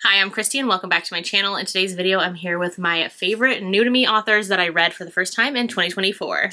Hi, I'm Christy and welcome back to my channel. In today's video, I'm here with my favorite new to me authors that I read for the first time in 2024.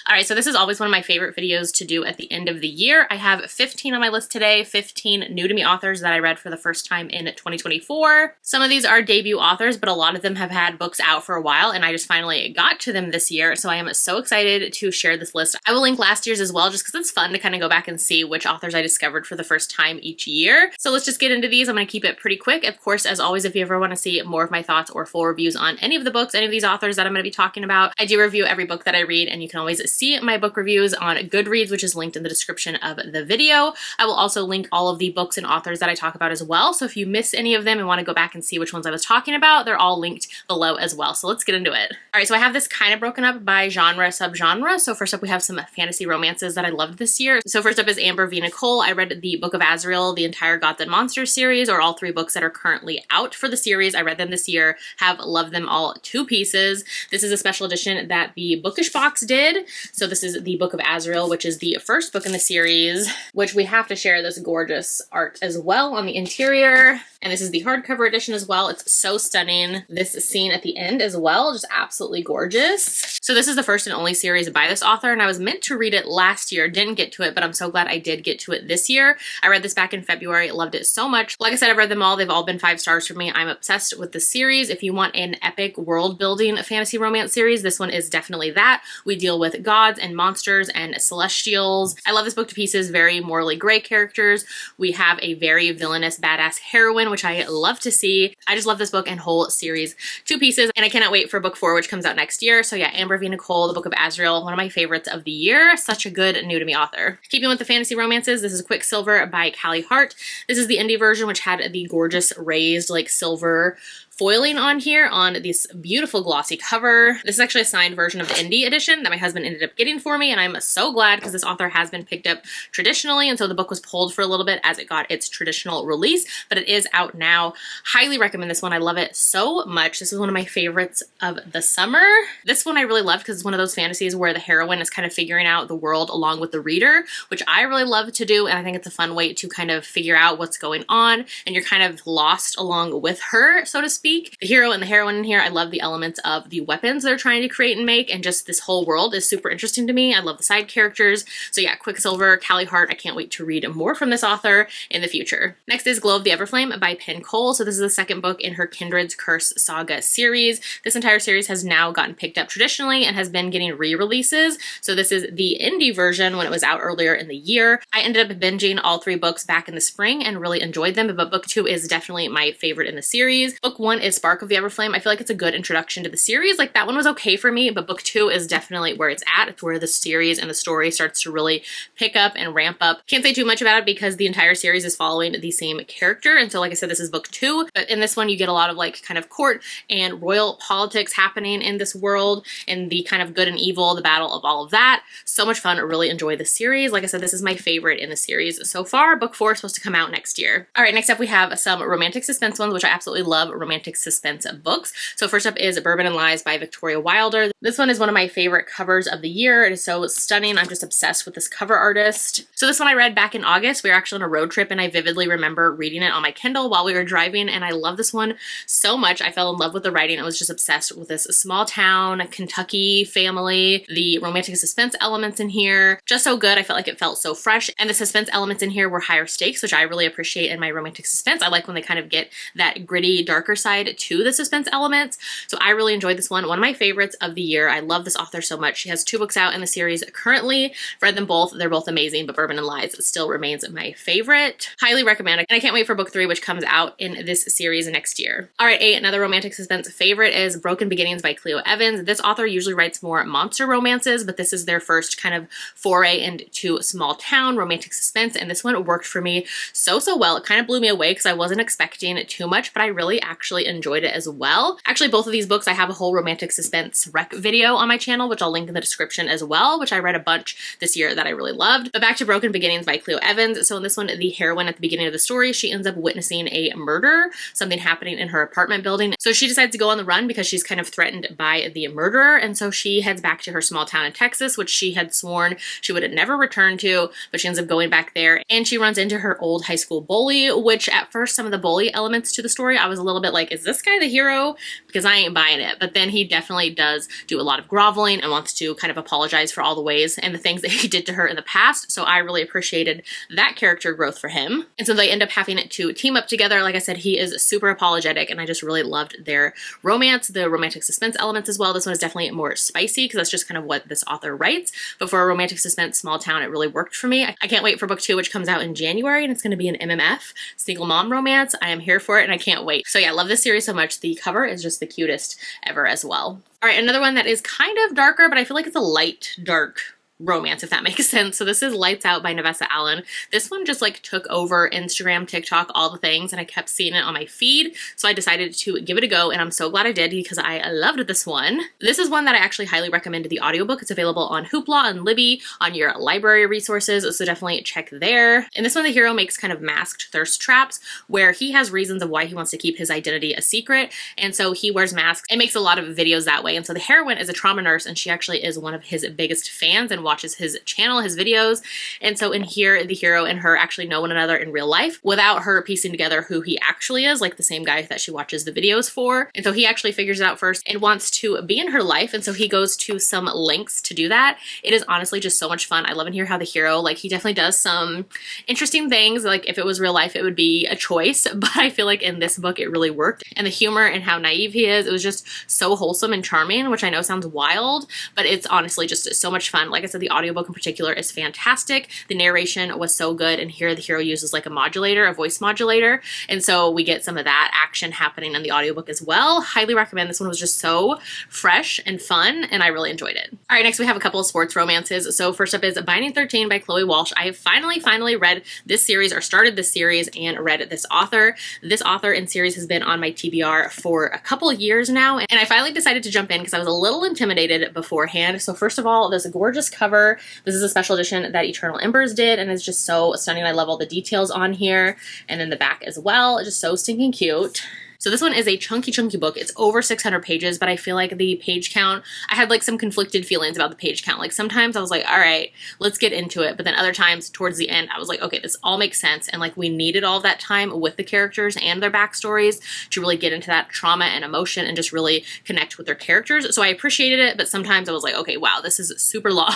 Alright, so this is always one of my favorite videos to do at the end of the year. I have 15 on my list today, 15 new to me authors that I read for the first time in 2024. Some of these are debut authors, but a lot of them have had books out for a while and I just finally got to them this year. So I am so excited to share this list. I will link last year's as well, just because it's fun to kind of go back and see which authors I discovered for the first time each year. So let's just get into these. I'm going to keep it pretty quick. Of course, as always, if you ever want to see more of my thoughts or full reviews on any of the books, any of these authors that I'm going to be talking about, I do review every book that I read, and you can always see my book reviews on Goodreads, which is linked in the description of the video. I will also link all of the books and authors that I talk about as well. So if you miss any of them and want to go back and see which ones I was talking about, they're all linked below as well. So let's get into it. All right, so I have this kind of broken up by genre, subgenre. So first up, we have some fantasy romances that I loved this year. So first up is V Nicole. I read the Book of Azrael, the entire Gods and Monsters series, or all three books that are currently out for the series. I read them this year, have loved them all to pieces. This is a special edition that the Bookish Box did. So this is the Book of Azrael, which is the first book in the series, which we have to share this gorgeous art as well on the interior. And this is the hardcover edition as well. It's so stunning. This scene at the end as well, just absolutely gorgeous. So this is the first and only series by this author, and I was meant to read it last year, didn't get to it, but I'm so glad I did get to it this year. I read this back in February, loved it so much. Like I said, I've read them all. They've all been 5 stars for me. I'm obsessed with the series. If you want an epic world-building fantasy romance series, this one is definitely that. We deal with gods and monsters and celestials. I love this book to pieces. Very morally gray characters. We have a very villainous, badass heroine, which I love to see. I just love this book and whole series to pieces, and I cannot wait for book 4, which comes out next year. So yeah, V Nicole, the Book of Azrael, one of my favorites of the year. Such a good new to me author. Keeping with the fantasy romances, this is Quicksilver by Cali Hart. This is the indie version, which had the gorgeous raised like silver foiling on here on this beautiful glossy cover. This is actually a signed version of the indie edition that my husband ended up getting for me, and I'm so glad because this author has been picked up traditionally, and so the book was pulled for a little bit as it got its traditional release, but it is out now. Highly recommend this one. I love it so much. This is one of my favorites of the summer. This one I really loved because it's one of those fantasies where the heroine is kind of figuring out the world along with the reader, which I really love to do, and I think it's a fun way to kind of figure out what's going on, and you're kind of lost along with her, so to speak. The hero and the heroine in here, I love the elements of the weapons they're trying to create and make, and just this whole world is super interesting to me. I love the side characters. So yeah, Quicksilver, Cali Hart, I can't wait to read more from this author in the future. Next is Glow of the Everflame by Payton Kin. So this is the second book in her Kindred's Curse saga series. This entire series has now gotten picked up traditionally and has been getting re-releases. So this is the indie version when it was out earlier in the year. I ended up binging all 3 books back in the spring and really enjoyed them, but book 2 is definitely my favorite in the series. Book 1 is Spark of the Everflame. I feel like it's a good introduction to the series. Like, that one was okay for me, but book 2 is definitely where it's at. It's where the series and the story starts to really pick up and ramp up. Can't say too much about it because the entire series is following the same character, and so like I said, this is book 2, but in this one you get a lot of like kind of court and royal politics happening in this world, and the kind of good and evil, the battle of all of that. So much fun. I really enjoy the series. Like I said, this is my favorite in the series so far. Book 4 is supposed to come out next year. All right, next up we have some romantic suspense ones, which I absolutely love romantic suspense books. So first up is Bourbon and Lies by Victoria Wilder. This one is one of my favorite covers of the year. It is so stunning. I'm just obsessed with this cover artist. So this one I read back in August. We were actually on a road trip, and I vividly remember reading it on my Kindle while we were driving, and I love this one so much. I fell in love with the writing. I was just obsessed with this small town Kentucky family, the romantic suspense elements in here, just so good. I felt like it felt so fresh, and the suspense elements in here were higher stakes, which I really appreciate in my romantic suspense. I like when they kind of get that gritty, darker side to the suspense elements. So I really enjoyed this one of my favorites of the year. I love this author so much. She has 2 books out in the series currently. Read them both. They're both amazing, but Bourbon and Lies still remains my favorite. Highly recommend it. And I can't wait for book 3, which comes out in this series next year. All right, another romantic suspense favorite is Broken Beginnings by Cleo Evans. This author usually writes more monster romances, but this is their first kind of foray into small town romantic suspense, and this one worked for me so well. It kind of blew me away because I wasn't expecting too much, but I really actually actually enjoyed it as well. Actually, both of these books, I have a whole romantic suspense rec video on my channel, which I'll link in the description as well, which I read a bunch this year that I really loved. But back to Broken Beginnings by Cleo Evans. So in this one, the heroine at the beginning of the story, she ends up witnessing a murder, something happening in her apartment building. So she decides to go on the run because she's kind of threatened by the murderer. And so she heads back to her small town in Texas, which she had sworn she would never return to, but she ends up going back there, and she runs into her old high school bully, which at first some of the bully elements to the story, I was a little bit like, is this guy the hero? Because I ain't buying it. But then he definitely does do a lot of groveling and wants to kind of apologize for all the ways and the things that he did to her in the past. So I really appreciated that character growth for him. And so they end up having to team up together. Like I said, he is super apologetic, and I just really loved their romance, the romantic suspense elements as well. This one is definitely more spicy because that's just kind of what this author writes. But for a romantic suspense small town, it really worked for me. I can't wait for book 2, which comes out in January, and it's going to be an MMF, single mom romance. I am here for it, and I can't wait. So yeah, I love this series so much. The cover is just the cutest ever as well. All right, another one that is kind of darker, but I feel like it's a light, dark romance, if that makes sense. So this is Lights Out by Nessa Allen. This one just like took over Instagram, TikTok, all the things, and I kept seeing it on my feed. So I decided to give it a go, and I'm so glad I did because I loved this one. This is one that I actually highly recommend the audiobook. It's available on Hoopla and Libby on your library resources, so definitely check there. In this one, the hero makes kind of masked thirst traps where he has reasons of why he wants to keep his identity a secret, and so he wears masks and makes a lot of videos that way. And so the heroine is a trauma nurse, and she actually is one of his biggest fans and watches his channel, his videos. And so in here, the hero and her actually know one another in real life without her piecing together who he actually is, like the same guy that she watches the videos for. And so he actually figures it out first and wants to be in her life. And so he goes to some lengths to do that. It is honestly just so much fun. I love and hear how the hero, like, he definitely does some interesting things. Like if it was real life, it would be a choice, but I feel like in this book, it really worked. And the humor and how naive he is, it was just so wholesome and charming, which I know sounds wild, but it's honestly just so much fun. Like I said, the audiobook in particular is fantastic. The narration was so good, and here the hero uses like a modulator, a voice modulator, and so we get some of that action happening in the audiobook as well. Highly recommend. This one was just so fresh and fun, and I really enjoyed it. All right, next we have a couple of sports romances. So first up is Binding 13 by Chloe Walsh. I have finally read this series, or started this series and read this author. This author and series has been on my TBR for a couple of years now, and I finally decided to jump in because I was a little intimidated beforehand. So first of all, this gorgeous cover. This is a special edition that Eternal Embers did, and it's just so stunning. I love all the details on here, and then the back as well. It's just so stinking cute. So this one is a chunky book. It's over 600 pages, but I feel like the page count, I had like some conflicted feelings about the page count. Like sometimes I was like, all right, let's get into it. But then other times towards the end, I was like, okay, this all makes sense. And like we needed all of that time with the characters and their backstories to really get into that trauma and emotion and just really connect with their characters. So I appreciated it, but sometimes I was like, okay, wow, this is super long.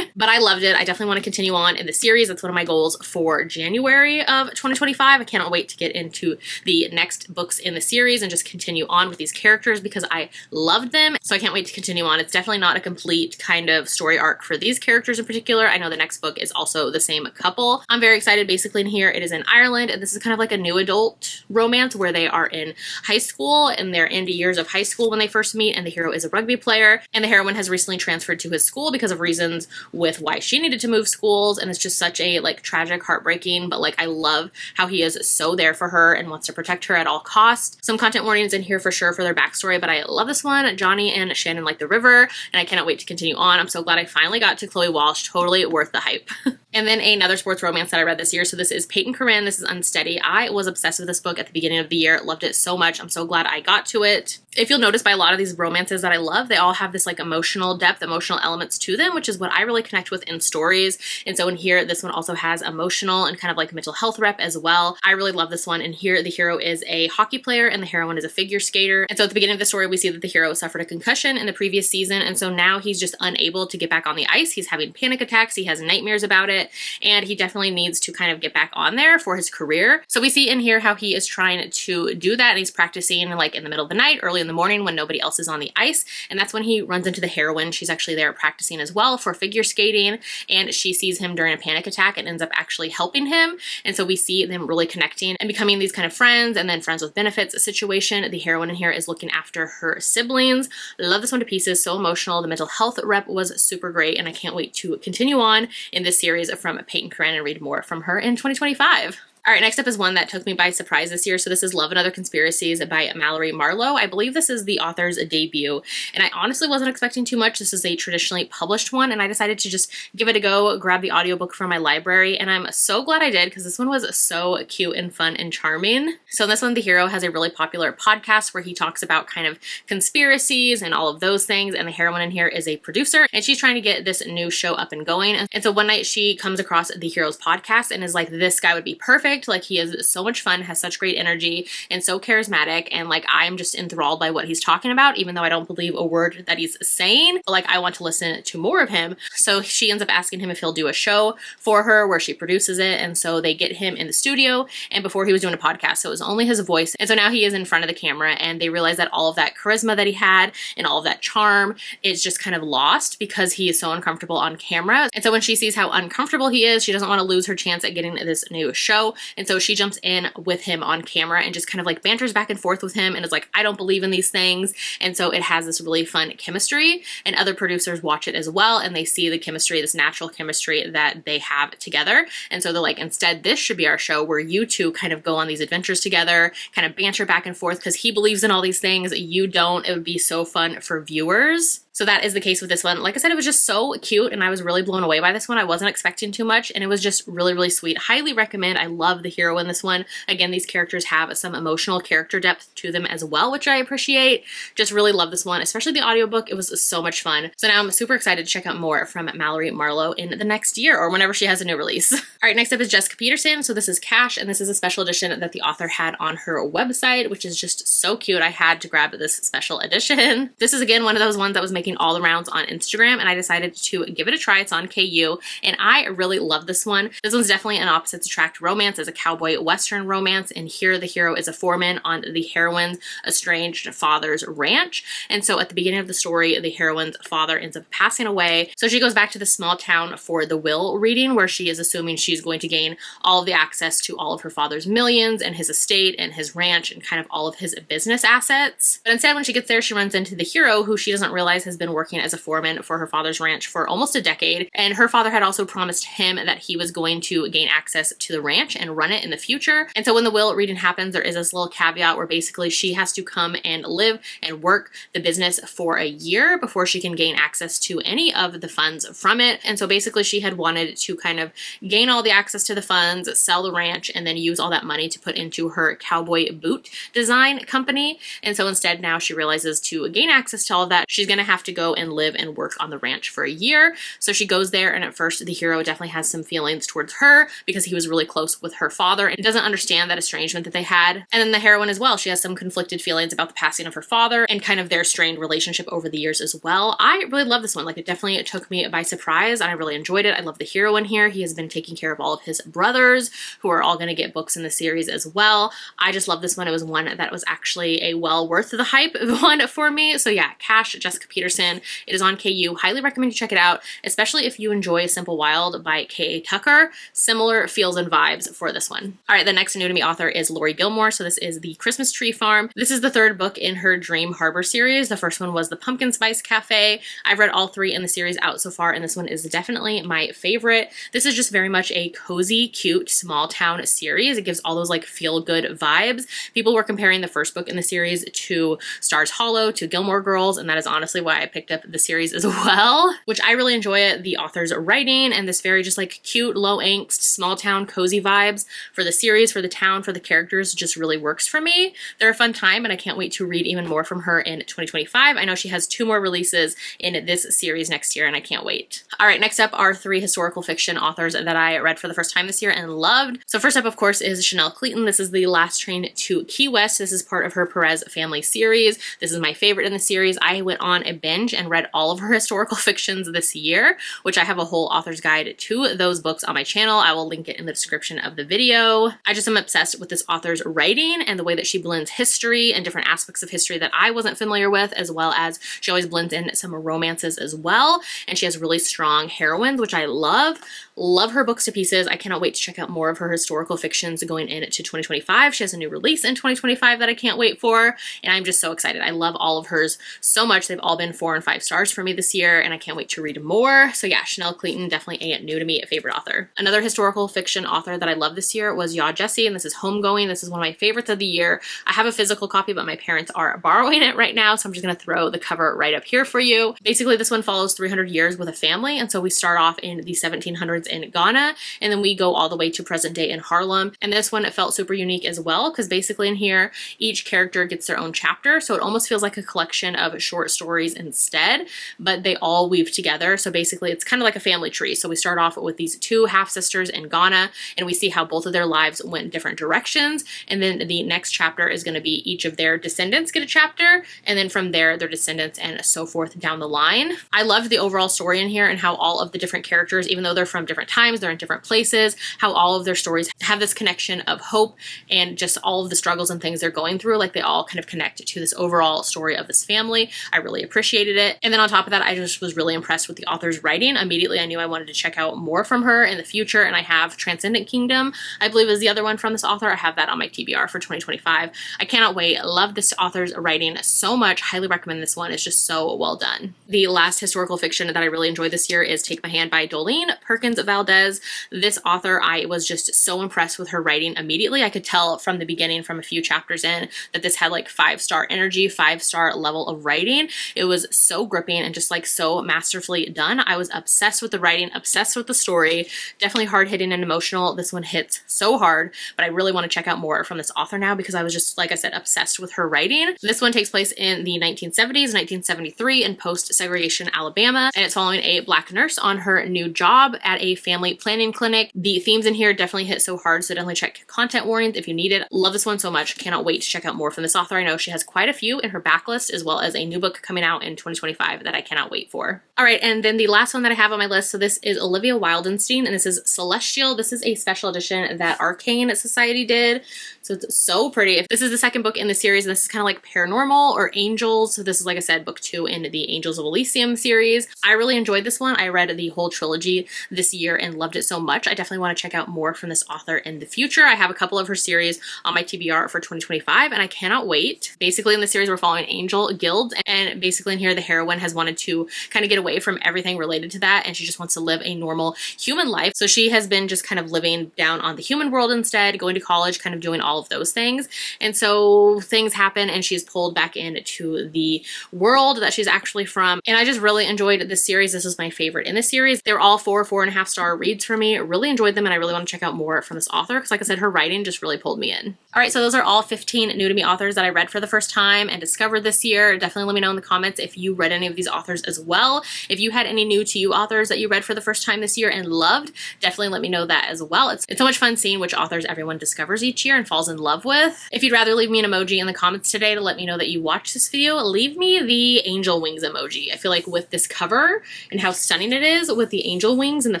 But I loved it. I definitely want to continue on in the series. That's one of my goals for January of 2025. I cannot wait to get into the next books in the series and just continue on with these characters because I loved them. So I can't wait to continue on. It's definitely not a complete kind of story arc for these characters in particular. I know the next book is also the same couple. I'm very excited. Basically in here, it is in Ireland, and this is kind of like a new adult romance where they are in high school and they're into years of high school when they first meet, and the hero is a rugby player, and the heroine has recently transferred to his school because of reasons with why she needed to move schools, and it's just such a like tragic, heartbreaking, but like I love how he is so there for her and wants to protect her at all costs. Some content warnings in here for sure for their backstory, but I love this one. Johnny and Shannon like the river, and I cannot wait to continue on. I'm so glad I finally got to Chloe Walsh. Totally worth the hype. And then another sports romance that I read this year. So this is Payton Kin. This is Unsteady. I was obsessed with this book at the beginning of the year. Loved it so much. I'm so glad I got to it. If you'll notice by a lot of these romances that I love, they all have this like emotional depth, emotional elements to them, which is what I really connect with in stories. And so in here, this one also has emotional and kind of like mental health rep as well. I really love this one. And here the hero is a hockey player and the heroine is a figure skater. And so at the beginning of the story, we see that the hero suffered a concussion in the previous season. And so now he's just unable to get back on the ice. He's having panic attacks. He has nightmares about it. And he definitely needs to kind of get back on there for his career. So we see in here how he is trying to do that. And he's practicing like in the middle of the night, early in the morning when nobody else is on the ice. And that's when he runs into the heroine. She's actually there practicing as well for figure skating. And she sees him during a panic attack and ends up actually helping him. And so we see them really connecting and becoming these kind of friends, and then friends with benefits situation. The heroine in here is looking after her siblings. Love this one to pieces. So emotional. The mental health rep was super great. And I can't wait to continue on in this series from Payton Kin and read more from her in 2025. All right, next up is one that took me by surprise this year. So this is Love and Other Conspiracies by Mallory Marlo. I believe this is the author's debut, and I honestly wasn't expecting too much. This is a traditionally published one, and I decided to just give it a go, grab the audiobook from my library, and I'm so glad I did because this one was so cute and fun and charming. So in this one, the hero has a really popular podcast where he talks about kind of conspiracies and all of those things, and the heroine in here is a producer, and she's trying to get this new show up and going. And so one night she comes across the hero's podcast and is like, this guy would be perfect. Like, he is so much fun, has such great energy, and so charismatic, and like I'm just enthralled by what he's talking about, even though I don't believe a word that he's saying. But like, I want to listen to more of him. So she ends up asking him if he'll do a show for her where she produces it, and so they get him in the studio. And before, he was doing a podcast, so it was only his voice, and so now he is in front of the camera, and they realize that all of that charisma that he had and all of that charm is just kind of lost because he is so uncomfortable on camera. And so when she sees how uncomfortable he is, she doesn't want to lose her chance at getting this new show, and so she jumps in with him on camera and just kind of like banters back and forth with him and is like, I don't believe in these things. And so it has this really fun chemistry, and other producers watch it as well, and they see the chemistry, this natural chemistry that they have together. And so they're like, instead, this should be our show where you two kind of go on these adventures together, kind of banter back and forth, because he believes in all these things, you don't. It would be so fun for viewers. So that is the case with this one. Like I said, it was just so cute, and I was really blown away by this one. I wasn't expecting too much, and it was just really, really sweet. Highly recommend. I love the hero in this one. Again, these characters have some emotional character depth to them as well, which I appreciate. Just really love this one, especially the audiobook. It was so much fun. So now I'm super excited to check out more from Mallory Marlo in the next year or whenever she has a new release. All right, next up is Jessica Peterson. So this is Cash, and this is a special edition that the author had on her website, which is just so cute. I had to grab this special edition. This is, again, one of those ones that was making all the rounds on Instagram, and I decided to give it a try. It's on KU, and I really love this one. This one's definitely an opposites attract romance. It's a cowboy western romance, and here the hero is a foreman on the heroine's estranged father's ranch. And so at the beginning of the story, the heroine's father ends up passing away. So she goes back to the small town for the will reading, where she is assuming she's going to gain all of the access to all of her father's millions and his estate and his ranch and kind of all of his business assets. But instead, when she gets there, she runs into the hero, who she doesn't realize has been working as a foreman for her father's ranch for almost a decade. And her father had also promised him that he was going to gain access to the ranch and run it in the future. And so when the will reading happens, there is this little caveat where basically she has to come and live and work the business for a year before she can gain access to any of the funds from it. And so basically she had wanted to kind of gain all the access to the funds, sell the ranch, and then use all that money to put into her cowboy boot design company. And so instead, now she realizes to gain access to all of that, she's going to have to go and live and work on the ranch for a year. So she goes there, and at first the hero definitely has some feelings towards her because he was really close with her father and doesn't understand that estrangement that they had. And then the heroine as well, she has some conflicted feelings about the passing of her father and kind of their strained relationship over the years as well. I really love this one. Like, it took me by surprise, and I really enjoyed it. I love the hero in here. He has been taking care of all of his brothers, who are all going to get books in the series as well. I just love this one. It was one that was actually a well worth the hype one for me. So yeah, Cash, Jessica Peterson. It is on KU. Highly recommend you check it out, especially if you enjoy Simple Wild by K.A. Tucker. Similar feels and vibes for this one. All right, the next new to me author is Lori Gilmore. So this is The Christmas Tree Farm. This is the third book in her Dream Harbor series. The first one was The Pumpkin Spice Cafe. I've read all three in the series out so far, and this one is definitely my favorite. This is just very much a cozy, cute, small town series. It gives all those like feel-good vibes. People were comparing the first book in the series to Stars Hollow, to Gilmore Girls, and that is honestly why I picked up the series as well, which I really enjoy the author's writing and this very just like cute, low angst, small town, cozy vibes for the series, for the town, for the characters just really works for me. They're a fun time, and I can't wait to read even more from her in 2025. I know she has 2 more releases in this series next year, and I can't wait. All right, next up are 3 historical fiction authors that I read for the first time this year and loved. So first up, of course, is Chanel Cleeton. This is The Last Train to Key West. This is part of her Perez family series. This is my favorite in the series. I went on a binge and read all of her historical fictions this year, which I have a whole author's guide to those books on my channel. I will link it in the description of the video. I just am obsessed with this author's writing and the way that she blends history and different aspects of history that I wasn't familiar with, as well as she always blends in some romances as well. And she has really strong heroines, which I love. Love her books to pieces. I cannot wait to check out more of her historical fictions going into 2025. She has a new release in 2025 that I can't wait for, and I'm just so excited. I love all of hers so much. They've all been 4 and 5 stars for me this year, and I can't wait to read more. So yeah, Chanel Clayton, definitely a new to me favorite author. Another historical fiction author that I love this year was Jessy, and this is Homegoing. This is one of my favorites of the year. I have a physical copy, but my parents are borrowing it right now, so I'm just gonna throw the cover right up here for you. Basically, this one follows 300 years with a family, and so we start off in the 1700s in Ghana, and then we go all the way to present day in Harlem. And this one, it felt super unique as well, because basically in here, each character gets their own chapter, so it almost feels like a collection of short stories instead, but they all weave together. So basically, it's kind of like a family tree. So we start off with these 2 half-sisters in Ghana, and we see how both of their lives went in different directions, and then the next chapter is going to be each of their descendants get a chapter, and then from there, their descendants and so forth down the line. I loved the overall story in here and how all of the different characters, even though they're from different times, they're in different places, how all of their stories have this connection of hope and just all of the struggles and things they're going through. Like, they all kind of connect to this overall story of this family. I really appreciated it. And then on top of that, I just was really impressed with the author's writing. Immediately, I knew I wanted to check out more from her in the future, and I have Transcendent Kingdom, I believe is the other one from this author. I have that on my TBR for 2025. I cannot wait. Love this author's writing so much. Highly recommend this one. It's just so well done. The last historical fiction that I really enjoyed this year is Take My Hand by Dolene Perkins Valdez. This author, I was just so impressed with her writing immediately. I could tell from the beginning, from a few chapters in, that this had like 5-star energy, 5-star level of writing. It was so gripping and just like so masterfully done. I was obsessed with the writing, obsessed with the story. Definitely hard-hitting and emotional. This one hits so hard, but I really want to check out more from this author now because I was just, like I said, obsessed with her writing. This one takes place in the 1970s, 1973 in post-segregation Alabama, and it's following a Black nurse on her new job at a family planning clinic. The themes in here definitely hit so hard, so definitely check content warnings if you need it. Love this one so much. Cannot wait to check out more from this author. I know she has quite a few in her backlist, as well as a new book coming out in 2025 that I cannot wait for. All right, and then the last one that I have on my list, so this is Olivia Wildenstein, and this is Celestial. This is a special edition that Arcane Society did, so it's so pretty. This is the second book in the series, and this is kind of like paranormal or angels. So this is, like I said, book 2 in the Angels of Elysium series. I really enjoyed this one. I read the whole trilogy this year and loved it so much. I definitely want to check out more from this author in the future. I have a couple of her series on my TBR for 2025, and I cannot wait. Basically, in the series, we're following Angel Guild, and basically in here, the heroine has wanted to kind of get away from everything related to that, and she just wants to live a normal human life. So she has been just kind of living down on the human world instead, going to college, kind of doing all of those things. And so things happen, and she's pulled back into the world that she's actually from. And I just really enjoyed this series. This is my favorite in this series. They're all 4.5 star reads for me. Really enjoyed them, and I really want to check out more from this author because, like I said, her writing just really pulled me in. All right, so those are all 15 new to me authors that I read for the first time and discovered this year. Definitely let me know in the comments if you read any of these authors as well. If you had any new to you authors that you read for the first time this year and loved, definitely let me know that as well. It's so much fun seeing which authors everyone discovers each year and falls in love with. If you'd rather leave me an emoji in the comments today to let me know that you watched this video, leave me the angel wings emoji. I feel like with this cover and how stunning it is with the angel wings and the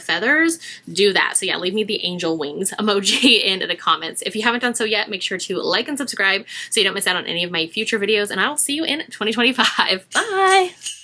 feathers, do that. So yeah, leave me the angel wings emoji in the comments. If you haven't done so yet, make sure to like and subscribe so you don't miss out on any of my future videos, and I will see you in 2025. Bye!